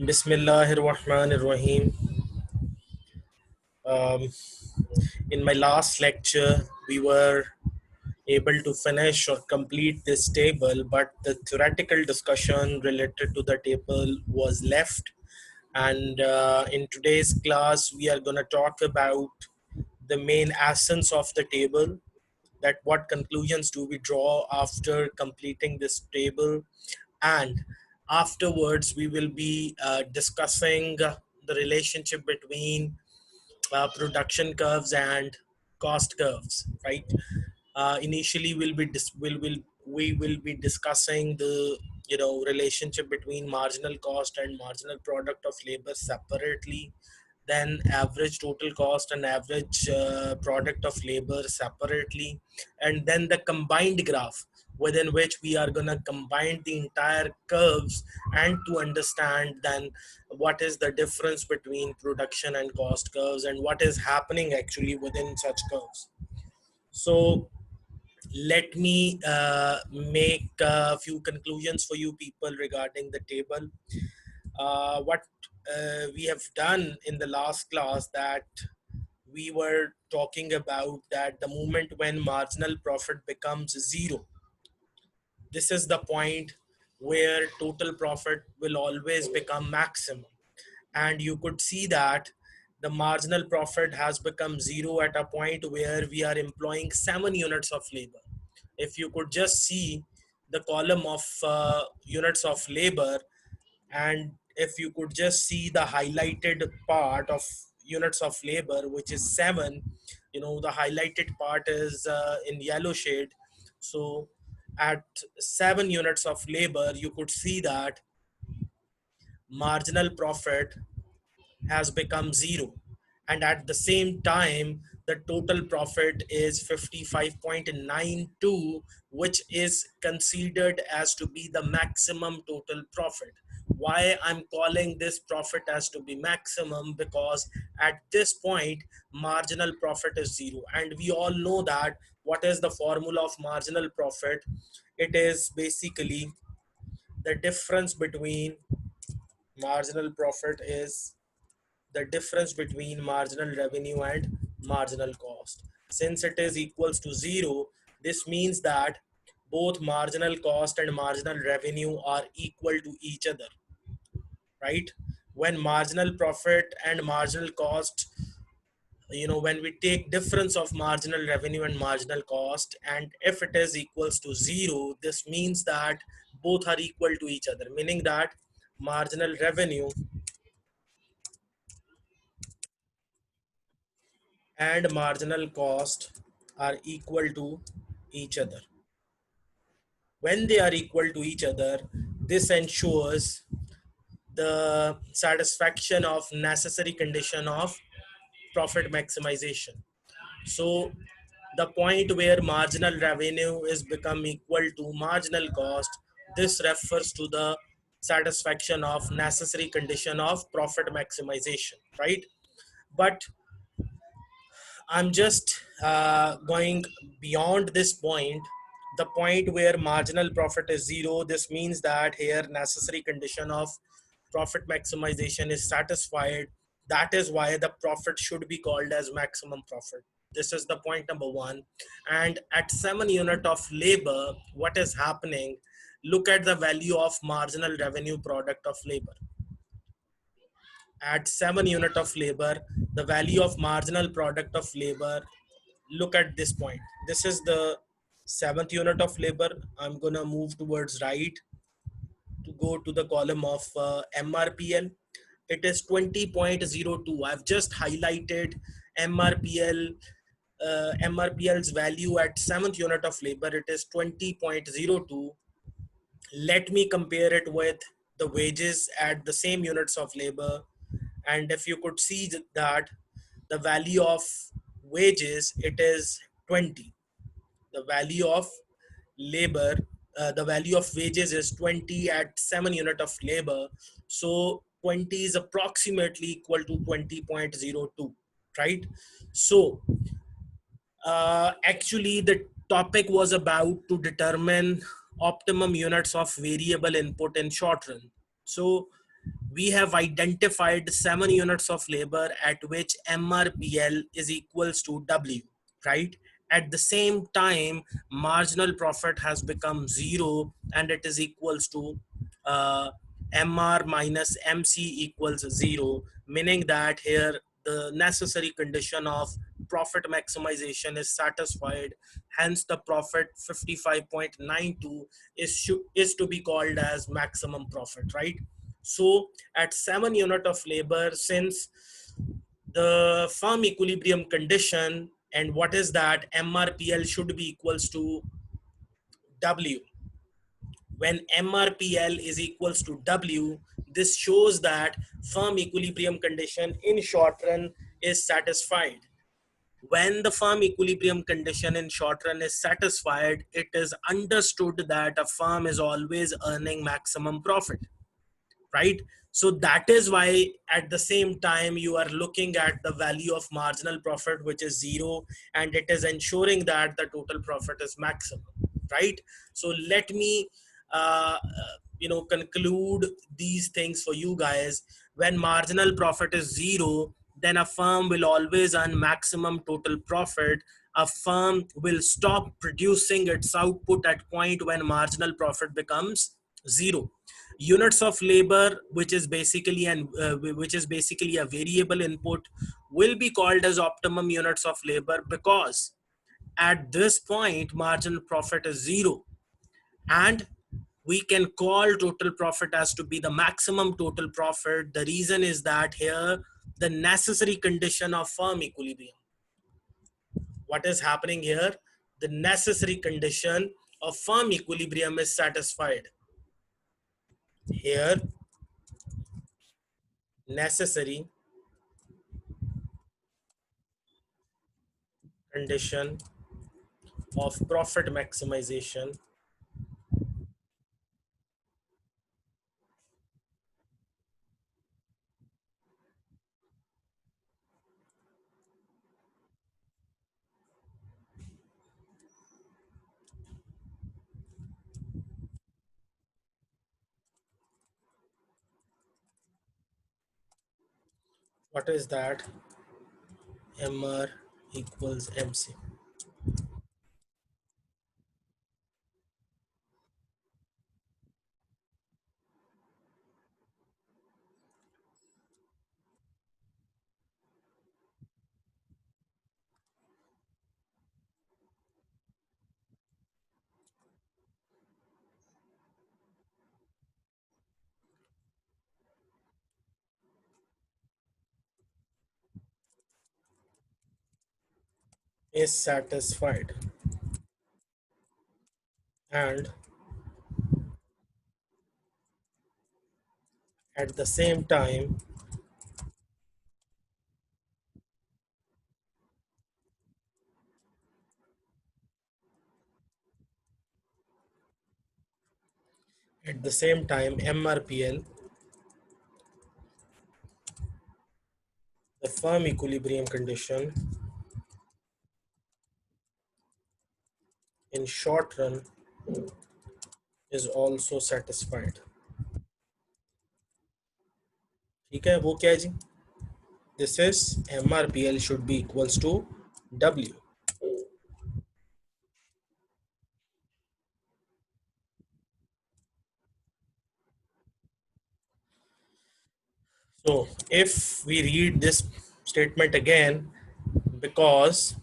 Bismillahirrahmanirrahim. Um, in my last lecture, we were able to finish or complete this table, but the theoretical discussion related to the table was left. And in today's class, we are going to talk about the main essence of the table, that what conclusions do we draw after completing this table, and afterwards we will be discussing the relationship between production curves and cost curves, right? Initially we will be discussing the relationship between marginal cost and marginal product of labor separately, then average total cost and average product of labor separately, and then the combined graph within which we are going to combine the entire curves and to understand then what is the difference between production and cost curves and what is happening actually within such curves. So let me make a few conclusions for you people regarding the table. What we have done in the last class, that we were talking about that the moment when marginal profit becomes zero, this is the point where total profit will always become maximum. And you could see that the marginal profit has become zero at a point where we are employing 7 units of labor. If you could just see the column of units of labor, and if you could just see the highlighted part of units of labor, which is 7, the highlighted part is in yellow shade. So at 7 units of labor, you could see that marginal profit has become zero, and at the same time the total profit is 55.92, which is considered as to be the maximum total profit. Why I'm calling this profit as to be maximum? Because at this point marginal profit is zero, and we all know that what is the formula of marginal profit. It is basically the difference between marginal profit is the difference between marginal revenue and marginal cost. Since it is equals to zero, this means that both marginal cost and marginal revenue are equal to each other, right? When marginal profit and marginal cost, when we take difference of marginal revenue and marginal cost, and if it is equals to zero, this means that both are equal to each other, meaning that marginal revenue and marginal cost are equal to each other. When they are equal to each other, this ensures the satisfaction of necessary condition of profit maximization. So the point where marginal revenue is become equal to marginal cost, this refers to the satisfaction of necessary condition of profit maximization, right? But I'm just going beyond this point, the point where marginal profit is zero. This means that here necessary condition of profit maximization is satisfied. That is why the profit should be called as maximum profit. This is the point number one. And at 7 unit of labor, what is happening? Look at the value of marginal revenue product of labor. At 7 unit of labor, the value of marginal product of labor, look at this point. This is the 7th unit of labor. I'm gonna move towards right to go to the column of MRPL. It is 20.02. I've just highlighted MRPL. MRPL's value at 7th unit of labor, it is 20.02. Let me compare it with the wages at the same units of labor, and if you could see that the value of wages, it is 20. The value of labor, the value of wages is 20 at 7 unit of labor. So 20 is approximately equal to 20.02, right? So actually the topic was about to determine optimum units of variable input in short run. So we have identified 7 units of labor at which MRPL is equals to W, right? At the same time, marginal profit has become 0 and it is equals to MR minus MC equals 0, meaning that here the necessary condition of profit maximization is satisfied. Hence, the profit 55.92 is to be called as maximum profit, right? So at 7 unit of labor, since the firm equilibrium condition, and what is that, MRPL should be equals to W. When MRPL is equals to W, this shows that firm equilibrium condition in short run is satisfied. When the firm equilibrium condition in short run is satisfied, it is understood that a firm is always earning maximum profit, right? So that is why at the same time you are looking at the value of marginal profit, which is 0, and it is ensuring that the total profit is maximum, right? So let me conclude these things for you guys. When marginal profit is 0, then a firm will always earn maximum total profit. A firm will stop producing its output at point when marginal profit becomes 0. Units of labor, which is basically a variable input, will be called as optimum units of labor, because at this point marginal profit is 0, and we can call total profit as to be the maximum total profit. The reason is that here the necessary condition of firm equilibrium, what is happening here, the necessary condition of firm equilibrium is satisfied. Here necessary condition of profit maximization what is that, MR equals MC. Is satisfied, and at the same time MRPL, the firm equilibrium condition in short run is also satisfied. ठीक है, वो क्या है जी, this is MRPL should be equals to W. So if we read this statement again, because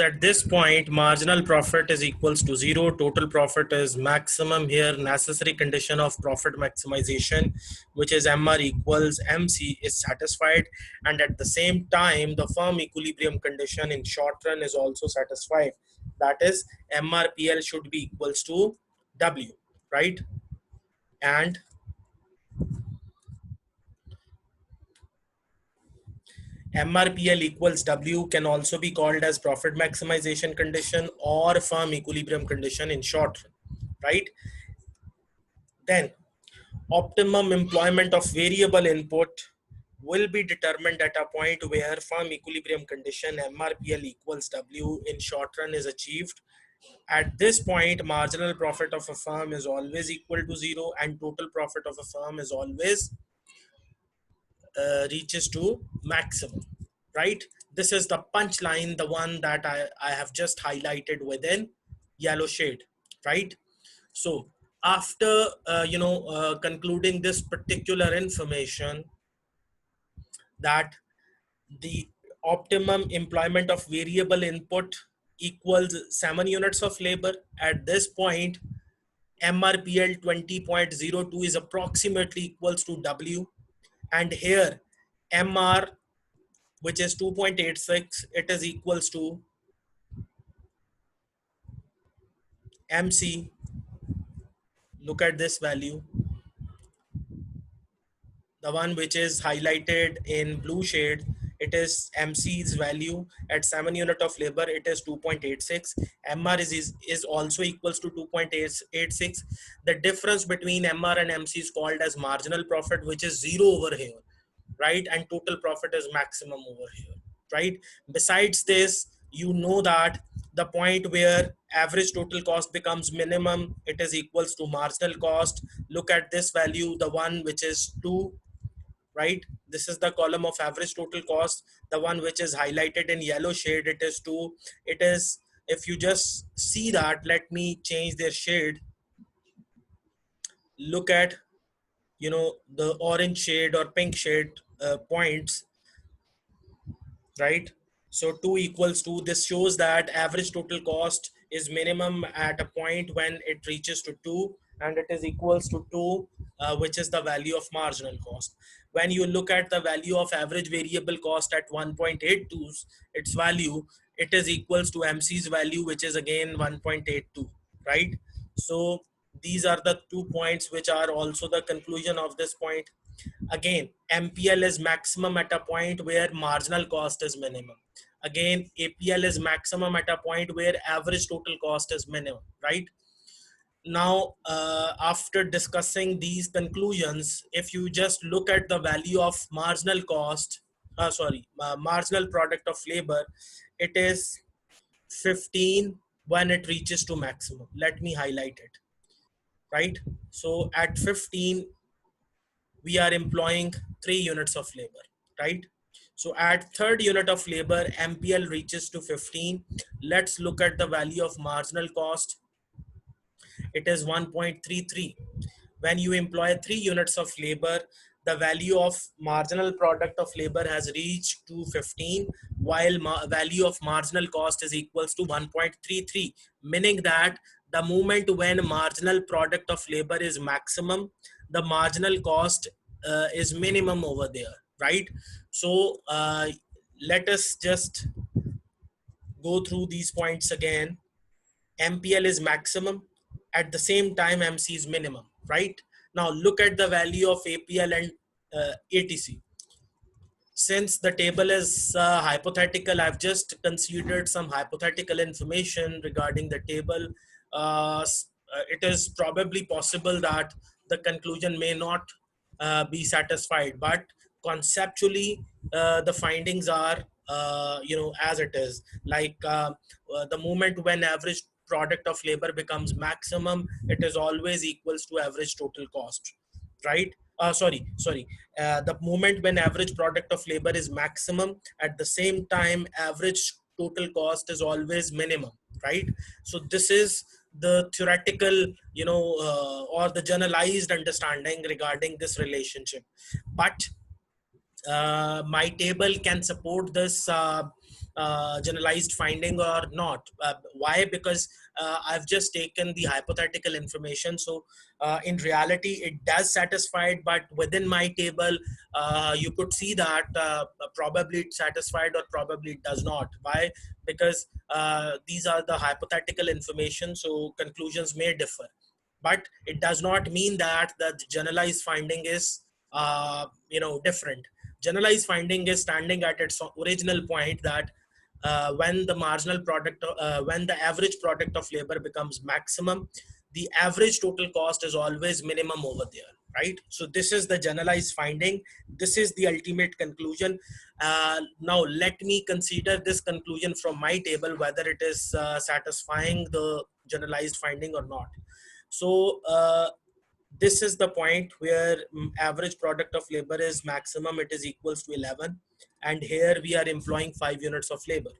at this point marginal profit is equals to 0, total profit is maximum, here necessary condition of profit maximization, which is MR equals MC, is satisfied, and at the same time the firm equilibrium condition in short run is also satisfied, that is MRPL should be equals to W, right? And MRPL equals W can also be called as profit maximization condition or firm equilibrium condition in short run, right? Then optimum employment of variable input will be determined at a point where firm equilibrium condition MRPL equals W in short run is achieved. At this point, marginal profit of a firm is always equal to zero and total profit of a firm is always reaches to maximum, right? This is the punchline, the one that I have just highlighted within yellow shade, right? So after, concluding this particular information, that the optimum employment of variable input equals 7 units of labor. At this point, MRPL 20.02 is approximately equals to W. And here, MR, which is 2.86, it is equals to MC. Look at this value. The one which is highlighted in blue shade, it is MC's value at 7 unit of labor, it is 2.86. MR is also equals to 2.86. The difference between MR and MC is called as marginal profit, which is zero over here, right? And total profit is maximum over here, right? Besides this, you know that the point where average total cost becomes minimum, it is equals to marginal cost. Look at this value, the one which is 2, right? This is the column of average total cost. The one which is highlighted in yellow shade, it is 2. It is, if you just see that, let me change their shade. Look at, the orange shade or pink shade points, right? So 2 equals 2. This shows that average total cost is minimum at a point when it reaches to 2, and it is equals to 2, which is the value of marginal cost. When you look at the value of average variable cost at 1.82, its value, it is equals to MC's value, which is again 1.82, right? So these are the 2 points which are also the conclusion of this point. Again, MPL is maximum at a point where marginal cost is minimum. Again, APL is maximum at a point where average total cost is minimum, right? Now, after discussing these conclusions, if you just look at the value of marginal cost, marginal product of labor, it is 15 when it reaches to maximum. Let me highlight it, right? So at 15, we are employing 3 units of labor, right? So at third unit of labor, MPL reaches to 15. Let's look at the value of marginal cost. It is 1.33. When you employ 3 units of labor, the value of marginal product of labor has reached to 15, while value of marginal cost is equals to 1.33, meaning that the moment when marginal product of labor is maximum, the marginal cost is minimum over there, right? So let us just go through these points again. MPL is maximum, at the same time MC is minimum, right? Now look at the value of APL and ATC. Since the table is hypothetical, I've just considered some hypothetical information regarding the table. It is probably possible that the conclusion may not be satisfied, but conceptually, the findings are, as it is. Like the moment when average product of labor becomes maximum, it is always equals to average total cost, right? The moment when average product of labor is maximum, at the same time average total cost is always minimum, right? So this is the theoretical, or the generalized understanding regarding this relationship. But my table can support this generalized finding or not. Why? Because I've just taken the hypothetical information. So in reality, it does satisfy it, but within my table, you could see that probably it's satisfied or probably it does not. Why? Because these are the hypothetical information, so conclusions may differ. But it does not mean that the generalized finding is different. Generalized finding is standing at its original point, that when the marginal product, when the average product of labor becomes maximum, the average total cost is always minimum over there, right? So this is the generalized finding. This is the ultimate conclusion. Now let me consider this conclusion from my table, whether it is satisfying the generalized finding or not. So this is the point where average product of labor is maximum, it is equals to 11, and here we are employing 5 units of labor,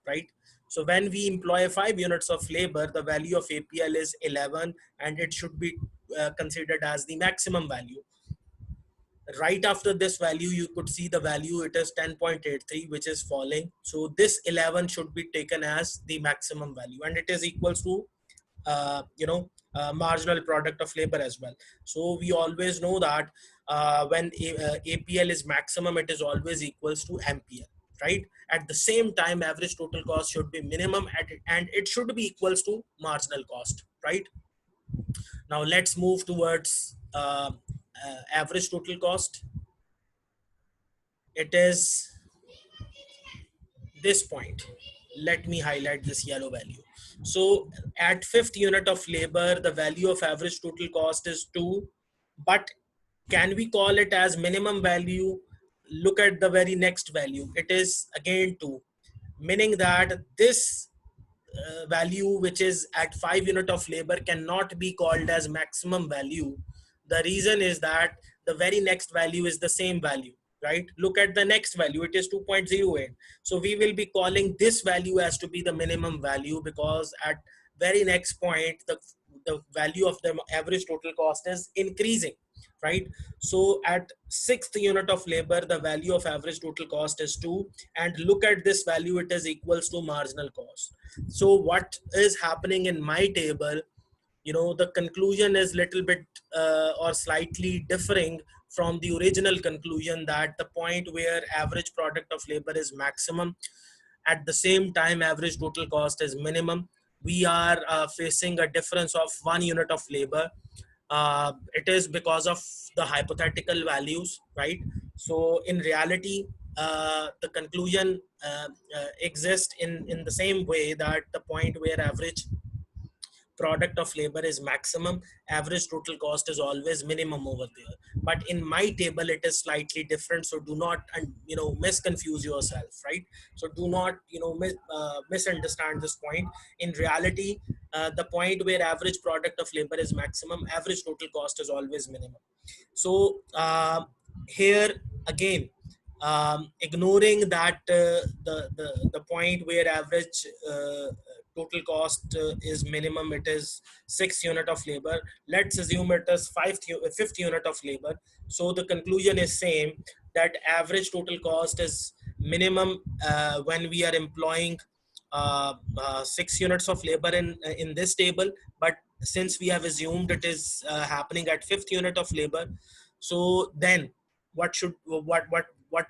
right? So when we employ 5 units of labor, the value of APL is 11, and it should be considered as the maximum value. Right after this value, you could see the value, it is 10.83, which is falling. So this 11 should be taken as the maximum value, and it is equals to marginal product of labor as well. So we always know that when APL is maximum, it is always equals to MPL, right? At the same time, average total cost should be minimum and it should be equals to marginal cost, right? Now let's move towards average total cost. It is this point. Let me highlight this yellow value. So at fifth unit of labor, the value of average total cost is 2, but can we call it as minimum value? Look at the very next value. It is again 2, meaning that this value, which is at 5 unit of labor, cannot be called as maximum value. The reason is that the very next value is the same value, right? Look at the next value, it is 2.08. So we will be calling this value as to be the minimum value, because at very next point, the value of the average total cost is increasing, right? So at sixth unit of labor, the value of average total cost is 2, and look at this value, it is equals to marginal cost. So what is happening in my table, the conclusion is little bit or slightly differing from the original conclusion, that the point where average product of labor is maximum, at the same time average total cost is minimum, we are facing a difference of 1 unit of labor. It is because of the hypothetical values, right? So in reality, the conclusion exists in the same way, that the point where average product of labor is maximum, average total cost is always minimum over there. But in my table, it is slightly different. So do not, misconfuse yourself, right? So do not, misunderstand this point. In reality, the point where average product of labor is maximum, average total cost is always minimum. So here again, ignoring that the point where average total cost is minimum, it is 6 unit of labor. Let's assume it is fifth unit of labor. So the conclusion is same, that average total cost is minimum when we are employing 6 units of labor in this table. But since we have assumed it is happening at fifth unit of labor, so then what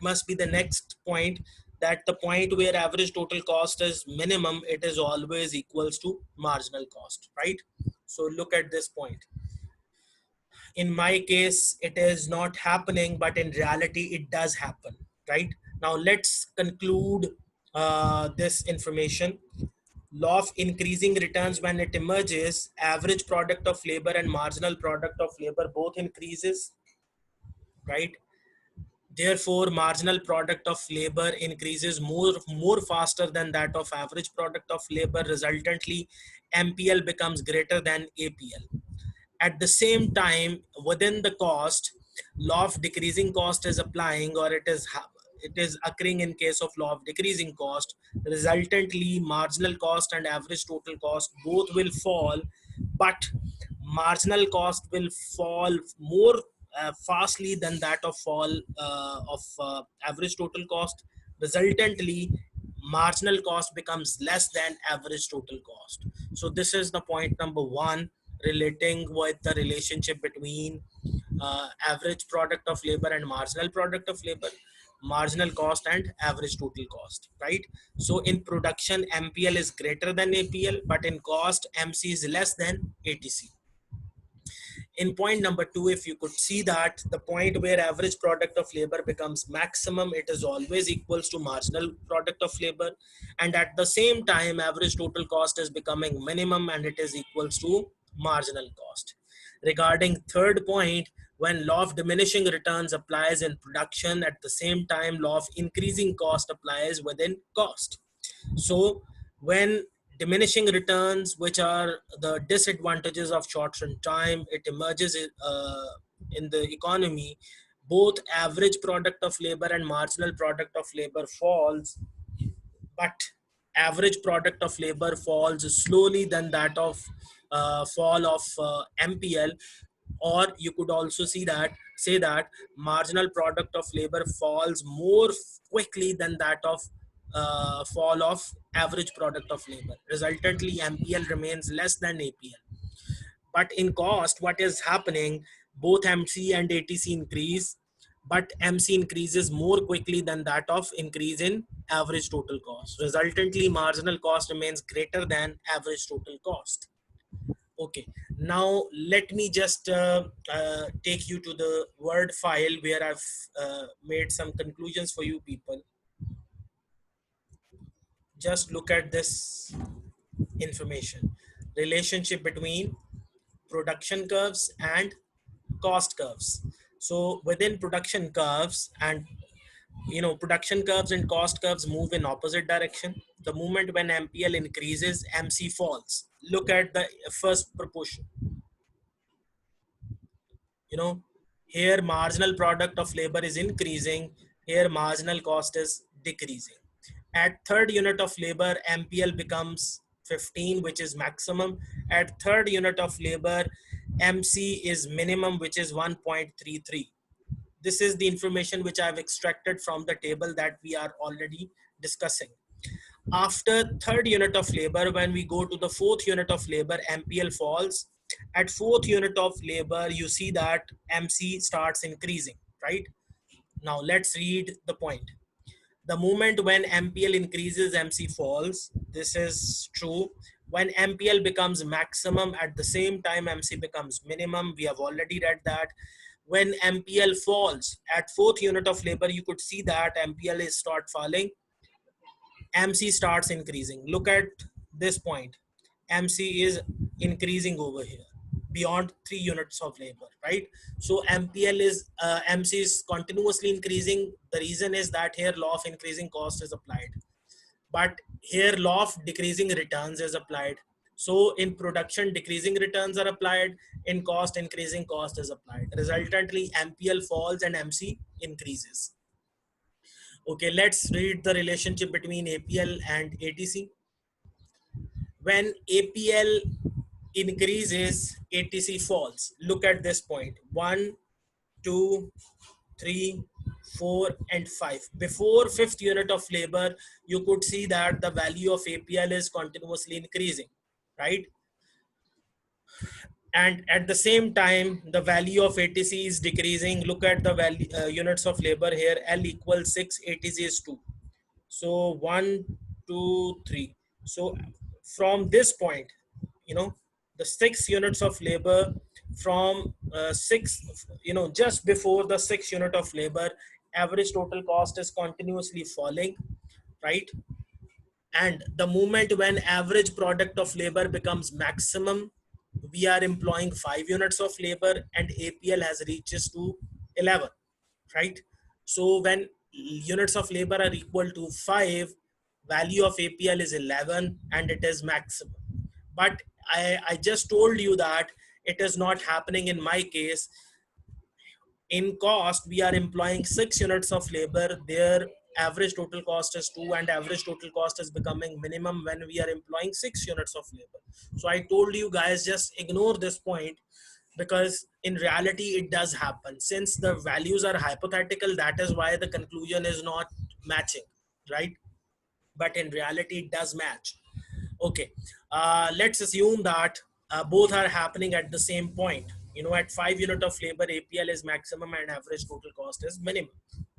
must be the next point, that the point where average total cost is minimum, it is always equals to marginal cost, right? So look at this point. In my case, it is not happening, but in reality it does happen, right? Now let's conclude this information. Law of increasing returns, when it emerges, average product of labor and marginal product of labor both increases, right? Therefore, marginal product of labor increases more faster than that of average product of labor. Resultantly, MPL becomes greater than APL. At the same time, within the cost, law of decreasing cost is applying, or it is occurring in case of law of decreasing cost. Resultantly, marginal cost and average total cost both will fall, but marginal cost will fall more fastly than that of fall of average total cost. Resultantly, marginal cost becomes less than average total cost. So this is the point number 1, relating with the relationship between average product of labor and marginal product of labor, marginal cost and average total cost, right? So in production, MPL is greater than APL, but in cost, MC is less than ATC. In point number 2, if you could see that the point where average product of labor becomes maximum, it is always equals to marginal product of labor, and at the same time average total cost is becoming minimum and it is equals to marginal cost. Regarding third point, When law of diminishing returns applies in production, at the same time law of increasing cost applies within cost. So when diminishing returns, which are the disadvantages of short-term time, it emerges in the economy, both average product of labor and marginal product of labor falls, but average product of labor falls slowly than that of fall of MPL. Or you could also say that marginal product of labor falls more quickly than that of fall of average product of labor. Resultantly, MPL remains less than APL. But in cost, what is happening? Both MC and ATC increase, but MC increases more quickly than that of increase in average total cost. Resultantly, marginal cost remains greater than average total cost. Okay, now let me just take you to the Word file where I've made some conclusions for you people. Just look at this information. Relationship between production curves and cost curves. So within production curves, and production curves and cost curves move in opposite direction. The moment when MPL increases, MC falls. Look at the first proportion. Here marginal product of labor is increasing, here marginal cost is decreasing. At third unit of labor, MPL becomes 15, which is maximum. At third unit of labor, MC is minimum, which is 1.33. This is the information which I've extracted from the table that we are already discussing. After third unit of labor, when we go to the fourth unit of labor, MPL falls. At fourth unit of labor, you see that MC starts increasing, right? Now let's read the point. The moment when MPL increases, MC falls. This is true. When MPL becomes maximum, at the same time MC becomes minimum. We have already read that. When MPL falls at fourth unit of labor, you could see that MPL is start falling, MC starts increasing. Look at this point. MC is increasing over here beyond 3 units of labor, right? So MPL is MC is continuously increasing. The reason is that here law of increasing cost is applied, but here law of decreasing returns is applied. So in production, decreasing returns are applied. In cost, increasing cost is applied. Resultantly, MPL falls and MC increases. Okay, let's read the relationship between APL and ATC. When APL increases, ATC falls. Look at this point. 1, 2, 3, 4, and 5. Before fifth unit of labor, you could see that the value of APL is continuously increasing, right? And at the same time, the value of ATC is decreasing. Look at the value units of labor here. L equals 6, ATC is 2. So 1, 2, 3. So from this point, the 6 units of labor from 6, just before the 6 unit of labor, average total cost is continuously falling, right? And the moment when average product of labor becomes maximum, we are employing 5 units of labor and APL has reaches to 11, right? So when units of labor are equal to 5, value of APL is 11 and it is maximum. But I just told you that it is not happening in my case. In cost, we are employing 6 units of labor. Their average total cost is 2 and average total cost is becoming minimum when we are employing 6 units of labor. So I told you guys, just ignore this point, because in reality it does happen. Since the values are hypothetical, that is why the conclusion is not matching, right? But in reality it does match. Okay, let's assume that both are happening at the same point. At 5 unit of labor, APL is maximum and average total cost is minimum,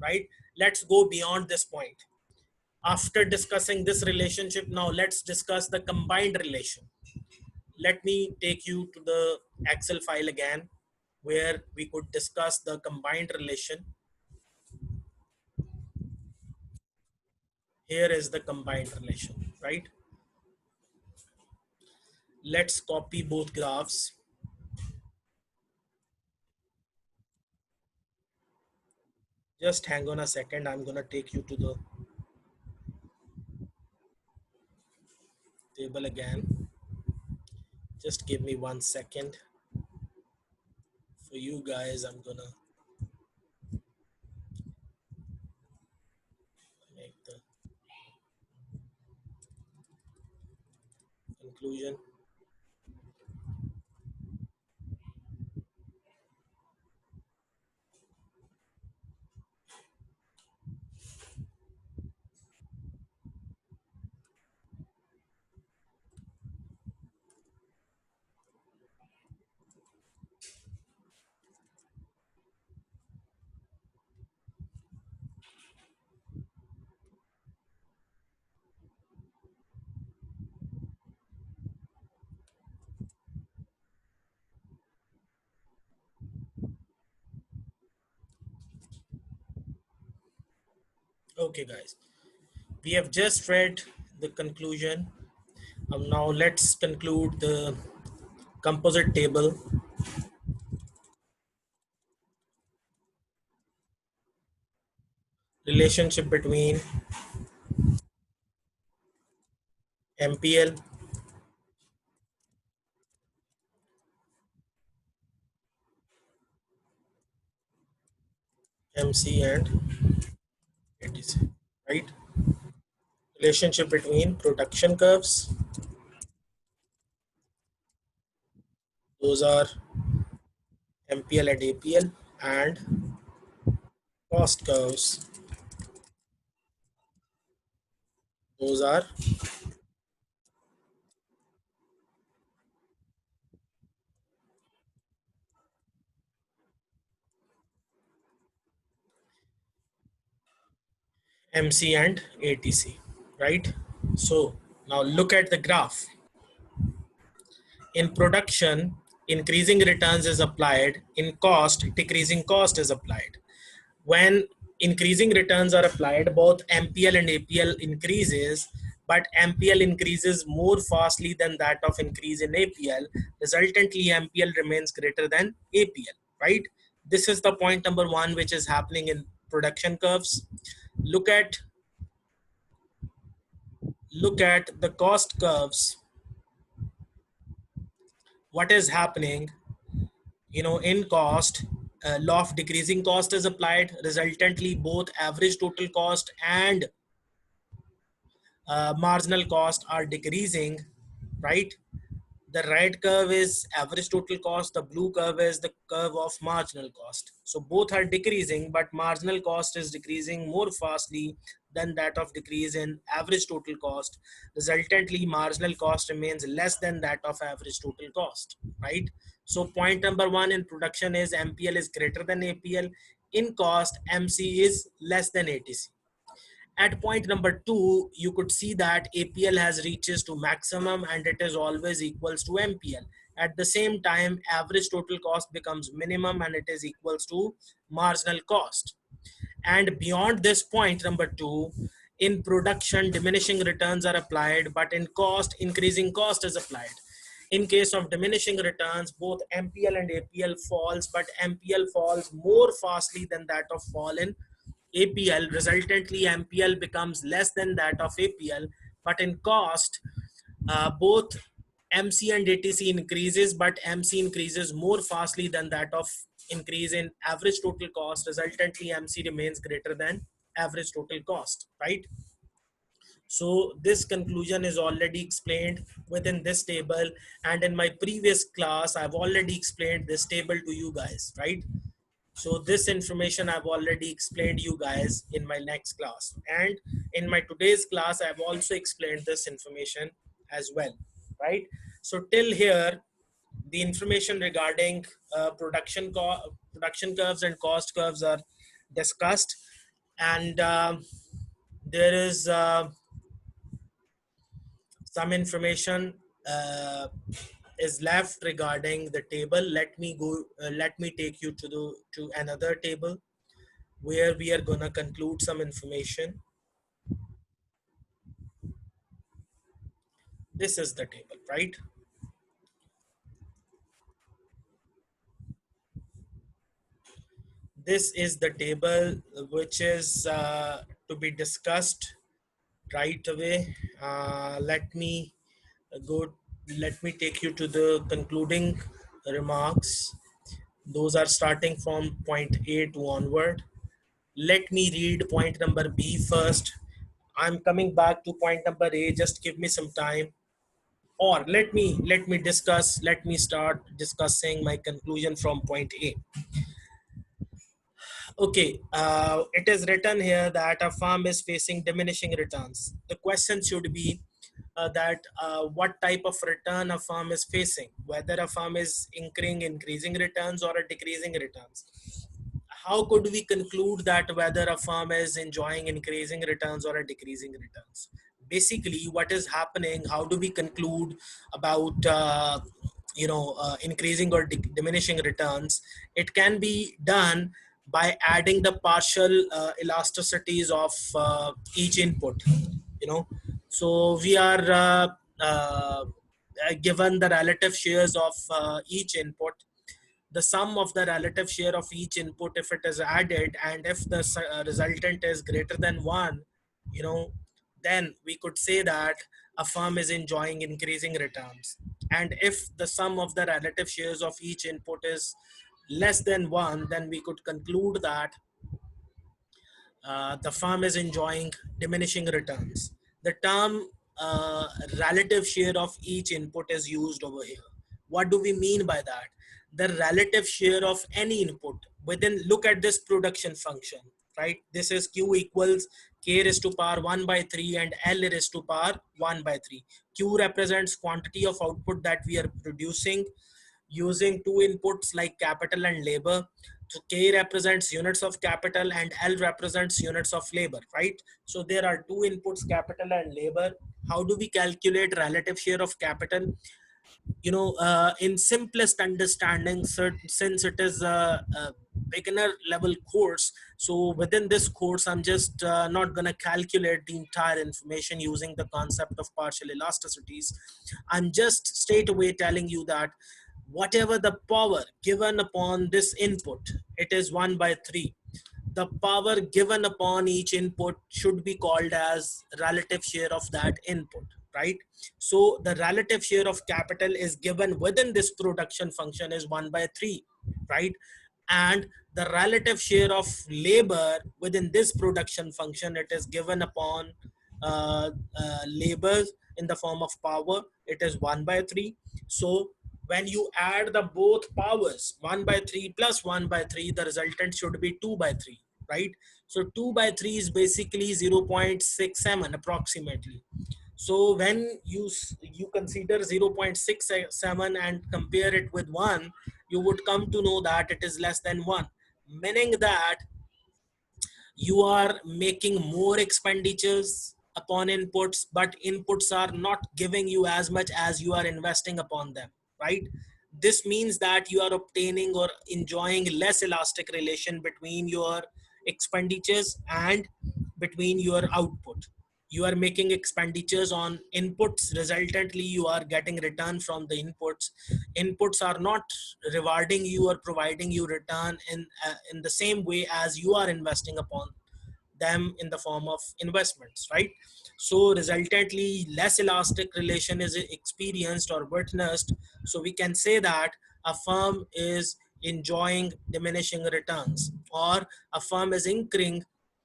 right? Let's go beyond this point. After discussing this relationship, now let's discuss the combined relation. Let me take you to the Excel file again, where we could discuss the combined relation. Here is the combined relation, right? Let's copy both graphs. Just hang on a second. I'm gonna take you to the table again. Just give me 1 second. For you guys, I'm gonna make the conclusion. Okay, guys, we have just read the conclusion. Now let's conclude the composite table. Relationship between MPL, MC, and ATC. Right? Relationship between production curves. Those are MPL and APL, and cost curves. Those are MC and ATC. Right? So now look at the graph. In production, increasing returns is applied. In cost, decreasing cost is applied. When increasing returns are applied, both MPL and APL increases, but MPL increases more fastly than that of increase in APL. Resultantly, MPL remains greater than APL, right? This is the point number one, which is happening in production curves. Look at the cost curves. What is happening, in cost? Law of decreasing cost is applied. Resultantly, both average total cost and marginal cost are decreasing, right? The red curve is average total cost, the blue curve is the curve of marginal cost. So both are decreasing, but marginal cost is decreasing more fastly than that of decrease in average total cost. Resultantly, marginal cost remains less than that of average total cost, right? So point number one in production is MPL is greater than APL. In cost, MC is less than ATC. At point number two, you could see that APL has reaches to maximum and it is always equals to MPL. At the same time, average total cost becomes minimum and it is equals to marginal cost. And beyond this point number two, in production, diminishing returns are applied, but in cost, increasing cost is applied. In case of diminishing returns, both MPL and APL falls, but MPL falls more fastly than that of fall in APL. Resultantly, MPL becomes less than that of APL. But in cost, both MC and ATC increases, but MC increases more fastly than that of increase in average total cost. Resultantly, MC remains greater than average total cost, right? So this conclusion is already explained within this table, and in my previous class, I've already explained this table to you guys, right? So this information I've already explained you guys in my next class, and in my today's class I've also explained this information as well, right? So till here the information regarding production curves and cost curves are discussed, and there is some information uh, is left regarding the table. Let me take you to another table where we are gonna conclude some information. This is the table, right? This is the table which is to be discussed right away. Let me go, let me take you to the concluding remarks. Those are starting from point A to onward. Let me read point number B first. I'm coming back to point number A. Just give me some time. Or let me start discussing my conclusion from point A. Okay, it is written here that a firm is facing diminishing returns. The question should be that what type of return a firm is facing, whether a firm is increasing returns or a decreasing returns. How could we conclude that whether a firm is enjoying increasing returns or a decreasing returns? Basically, what is happening? How do we conclude about increasing or diminishing returns? It can be done by adding the partial elasticities of each input. You know, so we are given the relative shares of each input, the sum of the relative share of each input if it is added, and if the resultant is greater than 1, you know, then we could say that a firm is enjoying increasing returns. And if the sum of the relative shares of each input is less than 1, then we could conclude that the firm is enjoying diminishing returns. The term uh, relative share of each input is used over here. What do we mean by that? The relative share of any input within, look at this production function, right? This is Q equals K raised to power 1 by 3 and L raised to power 1 by 3. Q represents quantity of output that we are producing using two inputs like capital and labor. So K represents units of capital and L represents units of labor, right? So there are two inputs, capital and labor. How do we calculate relative share of capital? In simplest understanding, since it is a beginner level course, so within this course I'm just not going to calculate the entire information using the concept of partial elasticities. I'm just straight away telling you that whatever the power given upon this input, it is 1 by 3. The power given upon each input should be called as relative share of that input, right? So the relative share of capital is given within this production function is 1 by 3, right? And the relative share of labor within this production function, it is given upon labor in the form of power, it is 1 by 3. So when you add the both powers, 1 by 3 plus 1 by 3, the resultant should be 2 by 3, right? So 2 by 3 is basically 0.67 approximately. So when you consider 0.67 and compare it with 1, you would come to know that it is less than 1, meaning that you are making more expenditures upon inputs, but inputs are not giving you as much as you are investing upon them, right? This means that you are obtaining or enjoying less elastic relation between your expenditures and between your output. You are making expenditures on inputs, resultantly you are getting return from the inputs. Inputs are not rewarding you or providing you return in the same way as you are investing upon them in the form of investments, right? So resultantly less elastic relation is experienced or witnessed. So we can say that a firm is enjoying diminishing returns, or a firm is incurring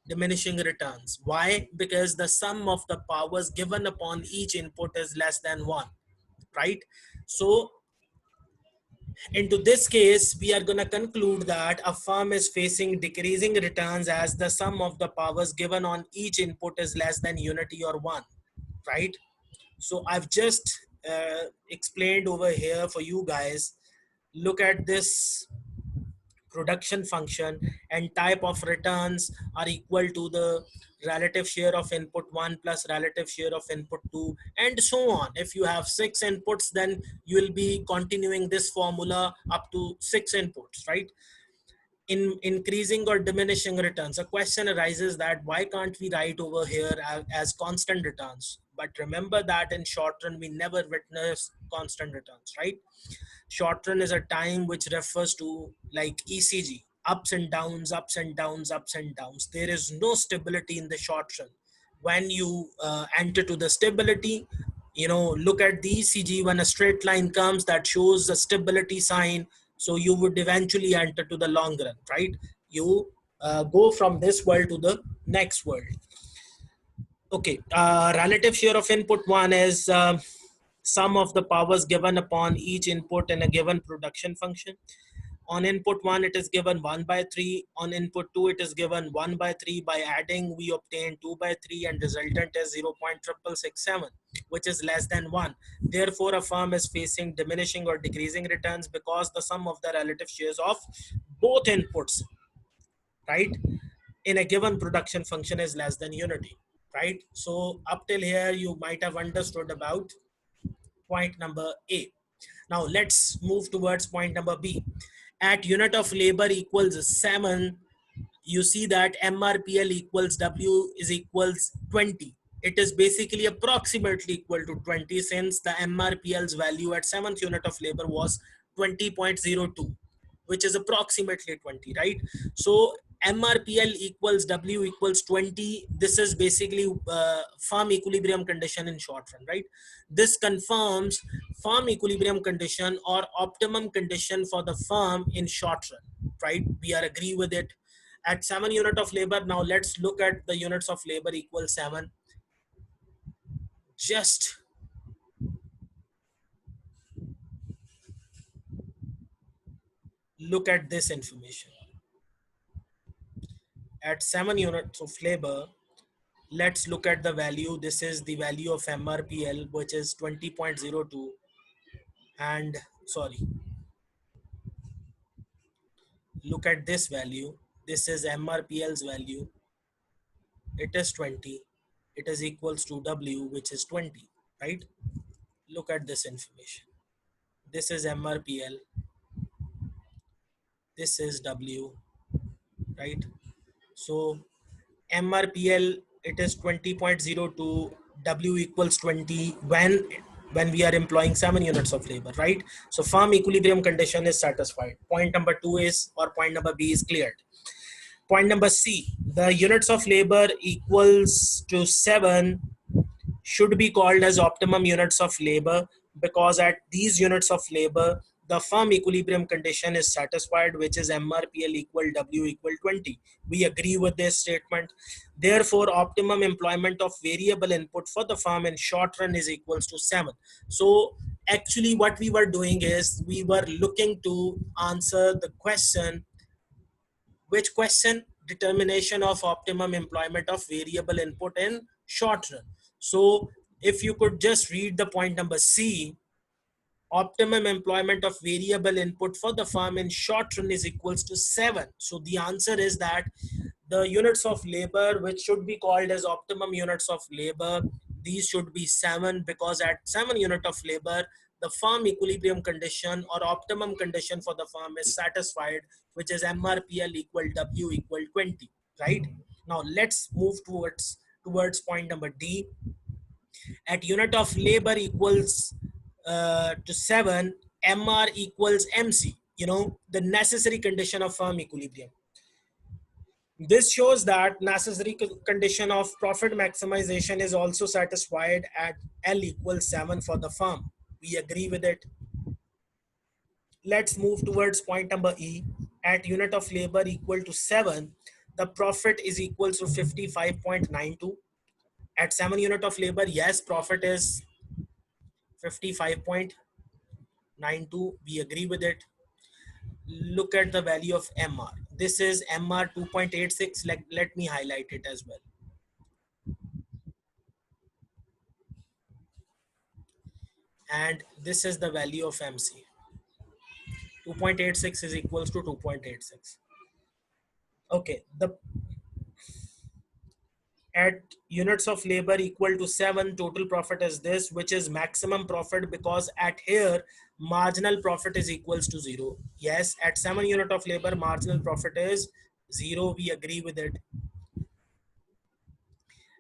diminishing returns. Why? Because the sum of the powers given upon each input is less than 1, right? So into this case, we are going to conclude that a firm is facing decreasing returns as the sum of the powers given on each input is less than unity or 1, right? So I've just explained over here for you guys. Look at this production function, and type of returns are equal to the relative share of input 1 plus relative share of input 2, and so on. If you have 6 inputs, then you will be continuing this formula up to 6 inputs, right? In increasing or diminishing returns, a question arises that why can't we write over here as constant returns? But remember that in short run we never witness constant returns, right? Short run is a time which refers to like ECG. ups and downs, ups and downs, ups and downs. There is no stability in the short run. When you enter to the stability, look at the ECG. When a straight line comes, that shows the stability sign. So you would eventually enter to the long run, right? You go from this world to the next world. Okay, relative share of input one is sum of the powers given upon each input in a given production function. On input 1, it is given 1 by 3. On input 2, it is given 1 by 3. By adding, we obtain 2 by 3 and resultant is 0.667, which is less than 1. Therefore, a firm is facing diminishing or decreasing returns because the sum of the relative shares of both inputs, right, in a given production function is less than unity, right? So up till here, you might have understood about point number A. Now let's move towards point number B. At unit of labor equals 7, you see that MRPL equals W is equals 20. It is basically approximately equal to 20 since the MRPL's value at 7th unit of labor was 20.02, which is approximately 20, right? So MRPL equals W equals 20. This is basically firm equilibrium condition in short run, right? This confirms firm equilibrium condition or optimum condition for the firm in short run, right? We are agree with it. At 7 unit of labor, now let's look at the units of labor equal 7. Just look at this information. At 7 units of labor, let's look at the value. This is the value of MRPL, which is 20.02. And sorry, look at this value. This is MRPL's value. It is 20. It is equals to W, which is 20, right? Look at this information. This is MRPL. This is W, right? So MRPL, it is 20.02, W equals 20 when we are employing 7 units of labor, right? So firm equilibrium condition is satisfied. Point number 2 is, or point number B is cleared. Point number C, the units of labor equals to 7 should be called as optimum units of labor because at these units of labor, the firm equilibrium condition is satisfied, which is MRPL equal W equal 20. We agree with this statement. Therefore, optimum employment of variable input for the firm in short run is equals to 7. So actually what we were doing is we were looking to answer the question. Which question? Determination of optimum employment of variable input in short run. So if you could just read the point number C, optimum employment of variable input for the firm in short run is equals to 7. So the answer is that the units of labor, which should be called as optimum units of labor, these should be 7 because at 7 unit of labor, the firm equilibrium condition or optimum condition for the firm is satisfied, which is MRPL equal W equal 20, right? Now let's move towards point number D. At unit of labor equals to 7, MR equals MC, the necessary condition of firm equilibrium. This shows that necessary condition of profit maximization is also satisfied at L equals 7 for the firm. We agree with it. Let's move towards point number E. At unit of labor equal to 7, the profit is equal to 55.92. At 7 unit of labor, yes, profit is 55.92. We agree with it. Look at the value of MR. This is MR 2.86. Let me highlight it as well. And this is the value of MC. 2.86 is equals to 2.86. Okay, at units of labor equal to 7, total profit is this, which is maximum profit because at here marginal profit is equals to 0. Yes, at 7 unit of labor marginal profit is 0. We agree with it.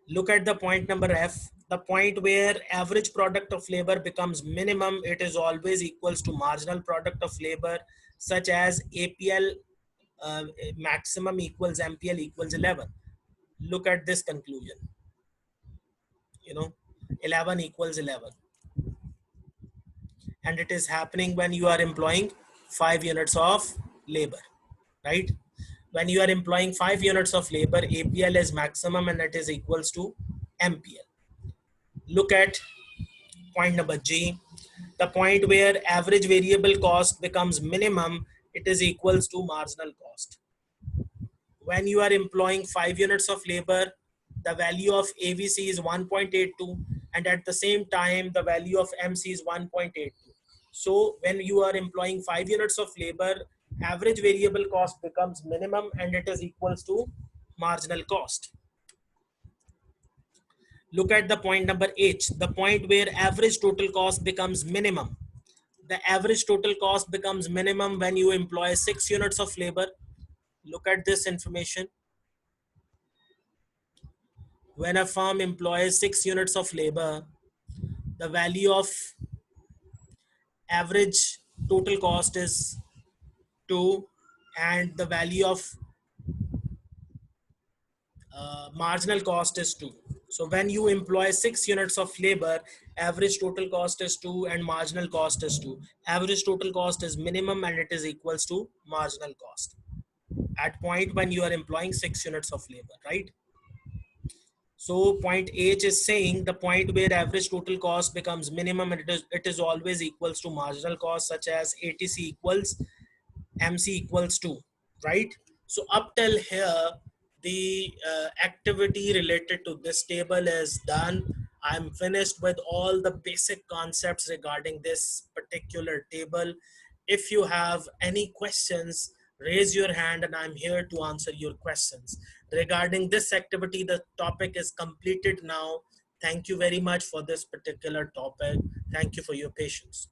Look at the point number F, the point where average product of labor becomes minimum. It is always equals to marginal product of labor, such as APL maximum equals MPL equals 11. Look at this conclusion, you know, 11 equals 11. And it is happening when you are employing 5 units of labor, right? When you are employing 5 units of labor, APL is maximum and it is equals to MPL. Look at point number G, the point where average variable cost becomes minimum, it is equals to marginal cost. When you are employing 5 units of labor, the value of AVC is 1.82, and at the same time, the value of MC is 1.82. So when you are employing 5 units of labor, average variable cost becomes minimum and it is equals to marginal cost. Look at the point number H, the point where average total cost becomes minimum. The average total cost becomes minimum when you employ 6 units of labor. Look at this information. When a firm employs 6 units of labor, the value of average total cost is 2 and the value of marginal cost is 2. So when you employ 6 units of labor, average total cost is 2 and marginal cost is 2. Average total cost is minimum and it is equals to marginal cost at point when you are employing 6 units of labor, right? So point H is saying the point where average total cost becomes minimum and it is always equals to marginal cost, such as ATC equals MC equals 2, right? So up till here, the activity related to this table is done. I'm finished with all the basic concepts regarding this particular table. If you have any questions, raise your hand and I'm here to answer your questions. Regarding this activity, the topic is completed now. Thank you very much for this particular topic. Thank you for your patience.